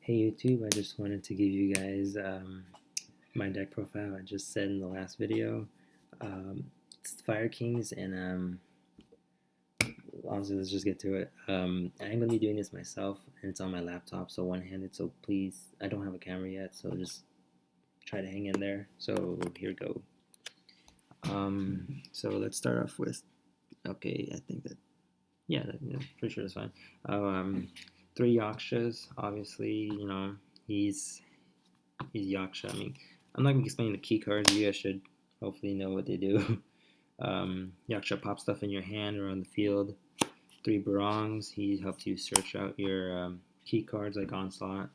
Hey YouTube, I just wanted to give you guys my deck profile. I just said in the last video. It's Fire Kings, and honestly, let's just get to it. I'm going to be doing this myself, and it's on my laptop, so one-handed, so please, I don't have a camera yet, so just try to hang in there. So here we go. So let's start off with, okay, I think that, yeah, pretty sure that's fine. 3 Yakshas, obviously, he's Yaksha. I mean, I'm not going to explain the key cards. You guys should hopefully know what they do. Yaksha pops stuff in your hand or on the field. 3 Barongs. He helps you search out your key cards like Onslaught.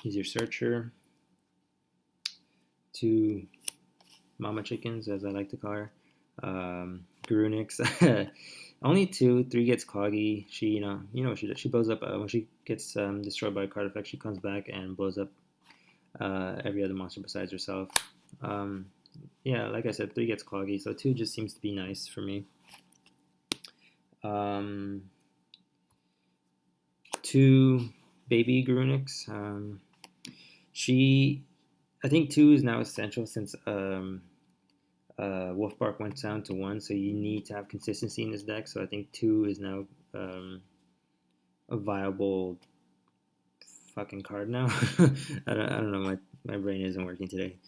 He's your searcher. 2 Mama Chickens, as I like to call her. Garunix. Only 2. 3 gets Cloggy. She, you know what she does. She blows up when she gets destroyed by a card effect. She comes back and blows up every other monster besides herself. Yeah, like I said, 3 gets Cloggy, so 2 just seems to be nice for me. 2 Baby Garunix. I think 2 is now essential since Wolfbark went down to 1, so you need to have consistency in this deck. So I think 2 is now a viable fucking card now. I don't know, my brain isn't working today.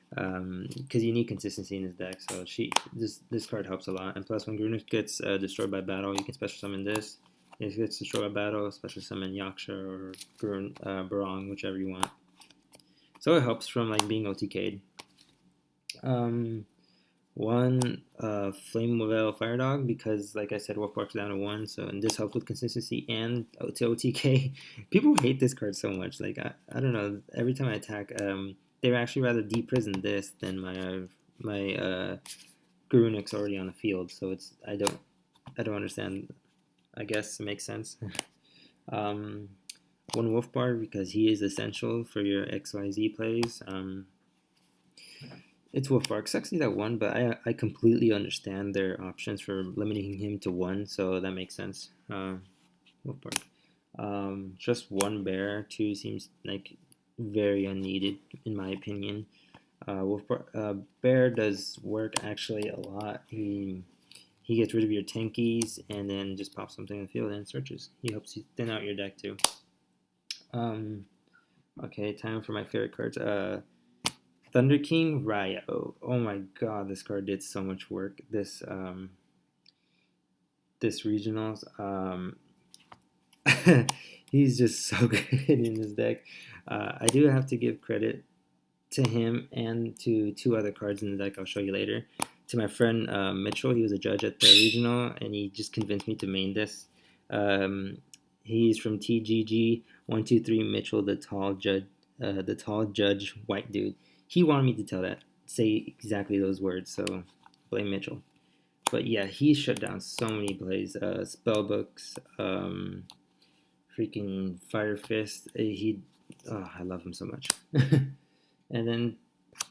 Because you need consistency in this deck, so this card helps a lot. And plus, when Grunich gets destroyed by battle, you can special summon this. If it gets destroyed by battle, special summon Yaksha or Barong, whichever you want. So it helps from like being OTK'd. 1 Flame Veil Fire Dog, because like I said, Wolfbark's down to 1, so and this helps with consistency and to OTK. People hate this card so much. Like I don't know. Every time I attack, they would actually rather deprison this than my Garunix already on the field. So it's I don't understand. I guess it makes sense. 1 Wolfbark, because he is essential for your XYZ plays. It's Wolfbark. Sucks he's at 1, but I completely understand their options for limiting him to 1, so that makes sense. Wolfbark. Just 1 bear. 2 seems like very unneeded, in my opinion. Bear does work actually a lot. He gets rid of your tankies and then just pops something in the field and searches. He helps you thin out your deck too. Okay, time for my favorite cards. Thunder King Ryo. Oh my god, this card did so much work. This regionals. He's just so good in this deck. I do have to give credit to him and to 2 other cards in the deck I'll show you later. To my friend Mitchell, he was a judge at the regional, and he just convinced me to main this. He's from TGG 123 Mitchell, the tall judge, white dude. He wanted me to say exactly those words, so blame Mitchell. But yeah, he shut down so many plays. Spellbooks, freaking Fire Fist. I love him so much. And then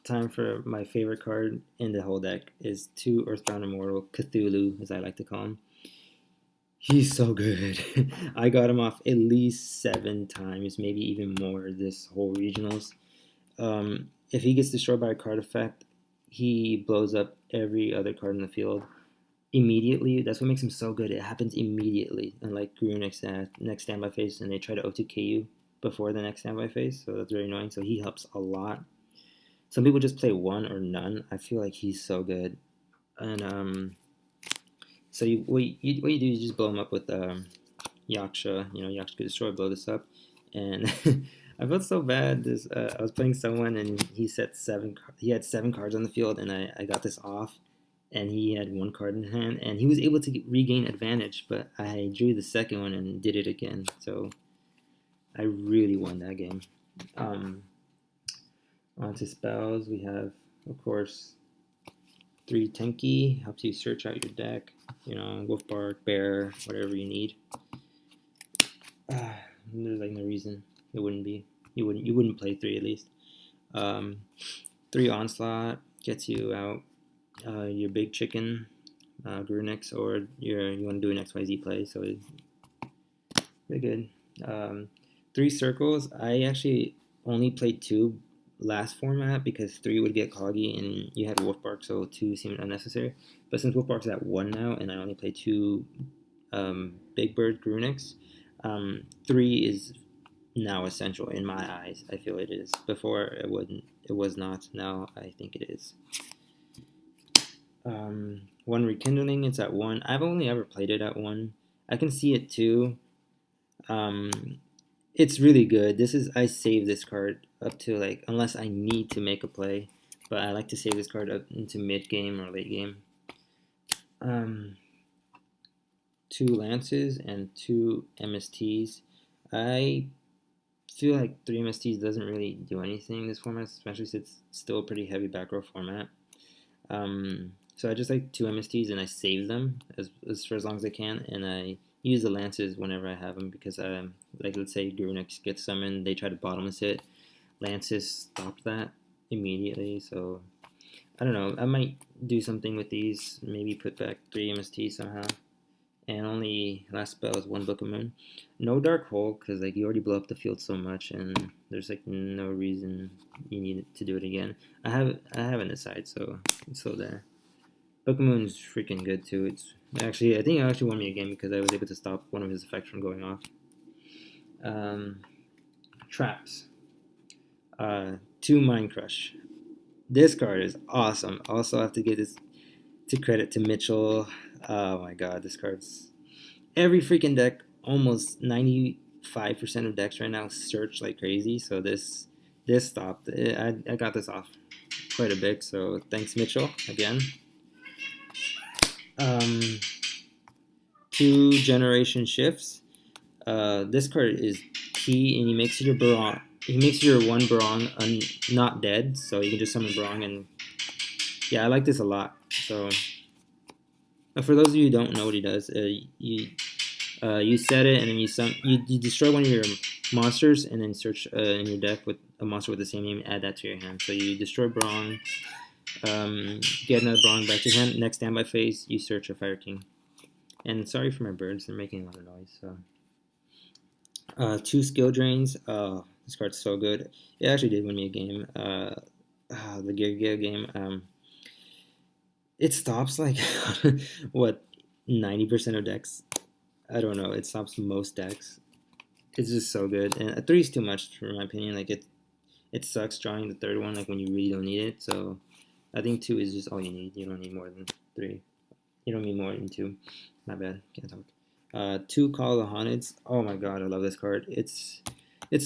time for my favorite card in the whole deck is 2 Earthbound Immortal, Cthulhu, as I like to call him. He's so good. I got him off at least 7 times, maybe even more this whole regionals. If he gets destroyed by a card effect, he blows up every other card in the field immediately. That's what makes him so good. It happens immediately, unlike Grunix next standby phase, and they try to OTK you before the next standby phase, so that's very annoying. So he helps a lot. Some people just play 1 or none. I feel like he's so good. And so what you do is you just blow him up with Yaksha. Yaksha could destroy, blow this up, and I felt so bad. I was playing someone, and he had 7 cards on the field, and I got this off, and he had 1 card in hand, and he was able to regain advantage, but I drew the second one and did it again, so I really won that game. On to spells, we have, of course, 3 Tenki, helps you search out your deck, Wolfbark, Bear, whatever you need. There's like no reason it wouldn't be. You wouldn't play 3 at least. 3 Onslaught gets you out your big chicken, Grunix, or you want to do an XYZ play, so it's pretty good. Three circles. I actually only played two last format because three would get coggy and you had Wolfbark, so two seemed unnecessary. But since Wolfbark's at one now and I only play two Big Bird Grunics, three is now essential in my eyes. I feel it is. Before it wouldn't. It was not. Now I think it is. One Rekindling. It's at one. I've only ever played it at one. I can see it too. It's really good. I save this card up to like unless I need to make a play, but I like to save this card up into mid game or late game. Two Lances and two MSTs. I feel like three MSTs doesn't really do anything in this format, especially since it's still a pretty heavy back row format. So I just like two MSTs and I save them for as long as I can, and I use the Lances whenever I have them because, like, let's say Grunix gets summoned, they try to bottomless it. Lances stop that immediately, so I don't know. I might do something with these, maybe put back three MSTs somehow. And only last spell is one Book of Moon. No Dark Hole, because like you already blow up the field so much, and there's like no reason you need to do it again. I have it in the side, so it's still there. Book of Moon is freaking good too. I think it actually won me a game because I was able to stop one of his effects from going off. Traps. Two Mind Crush. This card is awesome. Also, I have to give this to credit to Mitchell. Oh my god, this card's every freaking deck. Almost 95% of decks right now search like crazy. So this stopped. I got this off quite a bit. So thanks Mitchell again. Two Generation Shifts. This card is key, and he makes your Barong. He makes your one Barong not dead, so you can just summon Barong, and yeah, I like this a lot. So, for those of you who don't know what he does, you set it, and then you destroy one of your monsters, and then search in your deck with a monster with the same name, add that to your hand. So you destroy Barong, get another Barong back to your hand. Next standby phase, you search a Fire King. And sorry for my birds, they're making a lot of noise. So, two Skill Drains. This card's so good. It actually did win me a game. The Gear game. It stops like what 90% of decks. I don't know. It stops most decks. It's just so good. And a 3 is too much for my opinion. Like it sucks drawing the third one like when you really don't need it. So I think 2 is just all you need. You don't need more than 3. You don't need more than 2. My bad. Can't talk. 2 Call of the Haunted. Oh my god, I love this card. It's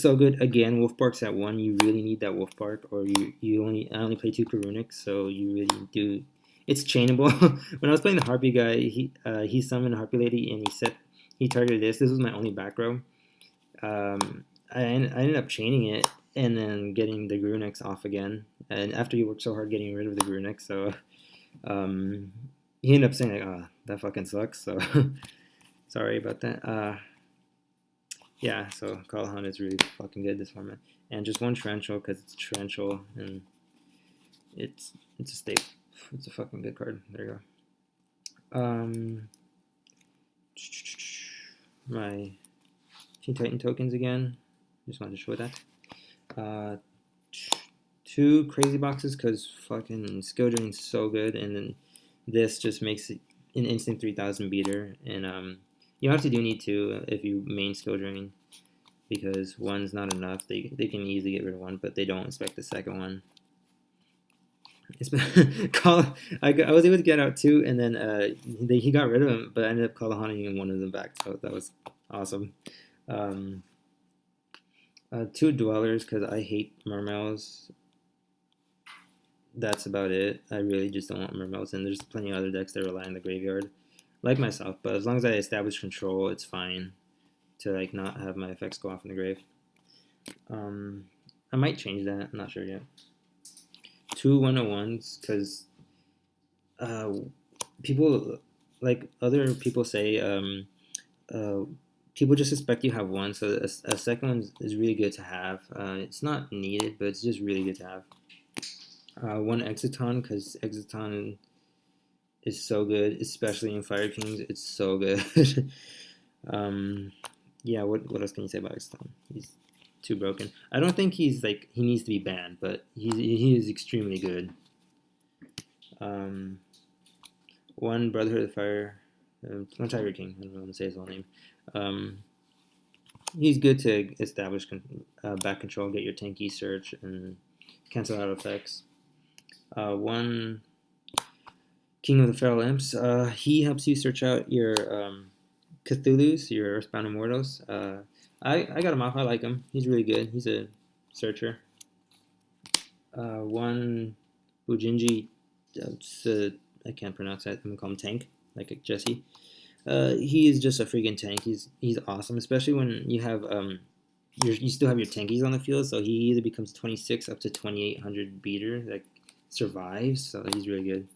so good. Again, Wolfbark's at 1. You really need that Wolfbark, or I only play 2 Karunics, so you really do. It's chainable. When I was playing the Harpy guy, he summoned a Harpy Lady and he targeted this. This was my only back row. I ended up chaining it and then getting the Grunics off again. And after he worked so hard getting rid of the Grunics, so he ended up saying like, "Oh, that fucking sucks." So sorry about that. Yeah, so Call of Hunt is really fucking good this format, and just one Torrential because it's Torrential and it's a staple. It's a fucking good card. There you go. My Teen Titan tokens again. Just wanted to show that. 2 Crazy Boxes because fucking Skill Drain's so good, and then this just makes it an instant 3000 beater. And you actually do need 2 if you main Skill Drain because 1's not enough. They can easily get rid of 1, but they don't expect the second one. I was able to get out 2, and then he got rid of him, but I ended up Kalahani one of them back, so that was awesome. 2 Dwellers because I hate Mermails. That's about it. I really just don't want Mermails, and there's plenty of other decks that rely on the graveyard, like myself. But as long as I establish control, it's fine to like not have my effects go off in the grave. I might change that. I'm not sure yet. 2 101s because people like other people say people just expect you have 1, so a second one is really good to have. It's not needed, but it's just really good to have. 1 Exiton because Exiton is so good, especially in Fire Kings. It's so good. Yeah, what else can you say about Stone? He's too broken. I don't think he's like he needs to be banned, but he is extremely good. Um, One Brotherhood of Fire, one Tiger King. I don't know how to say his whole name. Um, he's good to establish back control, get your tanky search, and cancel out effects. One King of the Feral Imps. He helps you search out your Cthulhu's, your Earthbound Immortals. I got him off. I like him. He's really good. He's a searcher. One Bujinji. I can't pronounce that. I'm gonna call him Tank, like Jesse. He is just a freaking tank. He's awesome, especially when you have you still have your tankies on the field. So he either becomes 26 up to 2800 beater that survives. So he's really good.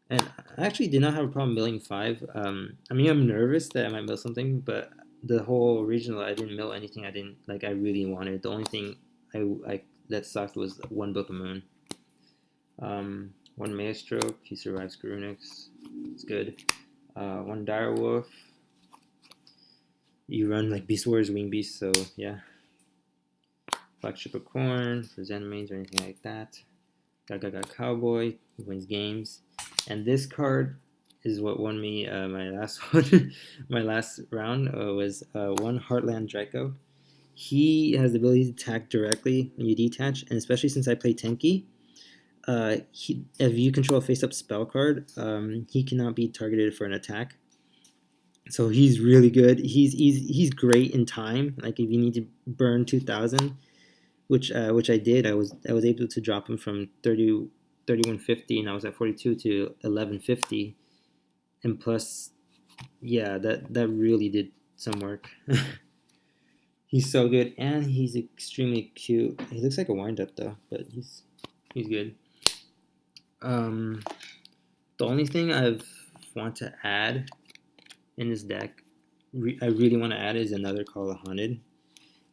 And I actually did not have a problem milling 5. I mean, I'm nervous that I might mill something, but the whole regional, I didn't mill anything I didn't like. I really wanted. The only thing I that sucked was one Book of Moon. One Maelstrom, he survives Garunix. It's good. One Direwolf. You run like Beast Warriors, Wing Beast, so yeah. Flagship of Corn for Zen mains or anything like that. Gaga Cowboy, he wins games. And this card is what won me my last one. My last round was one Heartland Draco. He has the ability to attack directly when you detach, and especially since I play Tenki, if you control a face-up spell card, he cannot be targeted for an attack. So he's really good. He's great in time. Like if you need to burn 2,000, which I did, I was able to drop him from 3150, and I was at 42 to 1150, and plus, yeah, that really did some work. He's so good, and he's extremely cute. He looks like a wind-up though, but he's good. The only thing I want to add in this deck, I really want to add, is another Call of Haunted.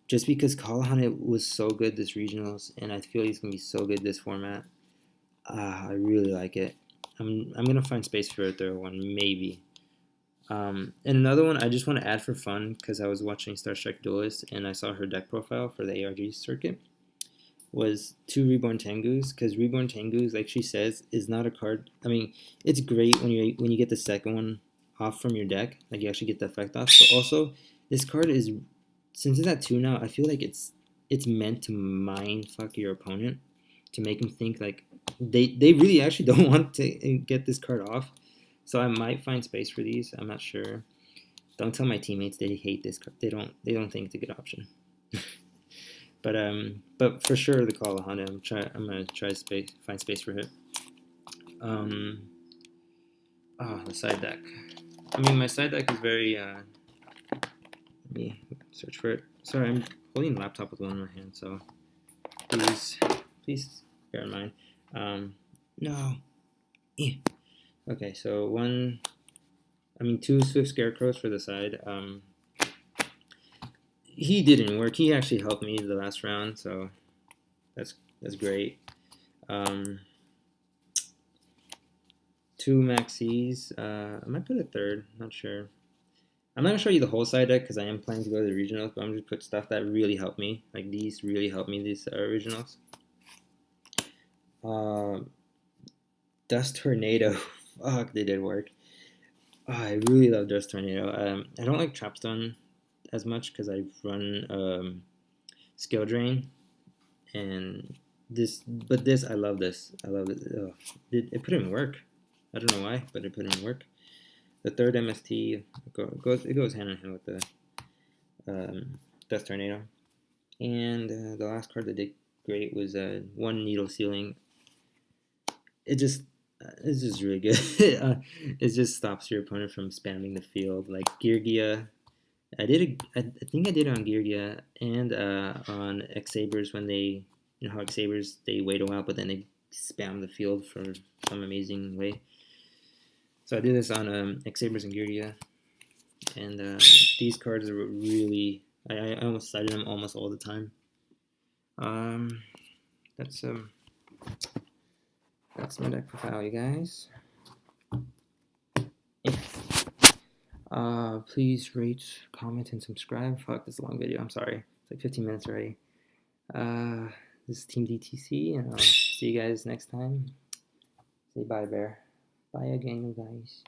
Just because Call of Haunted was so good this regionals, and I feel he's gonna be so good this format. I really like it. I'm gonna find space for a third one, maybe. And another one I just want to add for fun because I was watching Star Trek Duelist and I saw her deck profile for the ARG circuit was 2 Reborn Tengus, because Reborn Tengus, like she says, is not a card. I mean, it's great when you get the second one off from your deck, like you actually get the effect off. But also, this card is, since it's at 2 now, I feel like it's meant to mind fuck your opponent to make them think like they really actually don't want to get this card off. So I might find space for these. I'm not sure. Don't tell my teammates they hate this card. They don't think it's a good option. But for sure the Call of Haunted. I'm gonna try to find space for it. The side deck. I mean, my side deck is very. Let me search for it. Sorry, I'm holding the laptop with one in my hand, so please bear in mind. No. Okay, so 2 Swift Scarecrows for the side. He didn't work. He actually helped me the last round, so that's great. 2 Maxis. I might put a third. Not sure. I'm not gonna show you the whole side deck because I am planning to go to the regionals, but I'm just put stuff that really helped me. Like these really helped me. These regionals. Dust Tornado. Fuck, they did work. I really love Dust Tornado. I don't like Trapstone as much because I run Skill Drain, and this I love this. I love it. It put in work. I don't know why, but it put in work. The third MST goes hand in hand with the Dust Tornado, and the last card that did great was 1 Needle Sealing. It's just really good. It just stops your opponent from spamming the field. Like Geargia, I think I did it on Geargia and on X-Sabers when they, you know how X-Sabers, they wait a while but then they spam the field for some amazing way. So I did this on X-Sabers and Geargia, and these cards are really, I almost cited them almost all the time. That's my deck profile, you guys. Please rate, comment, and subscribe. Fuck, this is a long video. I'm sorry. It's like 15 minutes already. This is Team DTC, and I'll see you guys next time. Say bye, Bear. Bye again, you guys.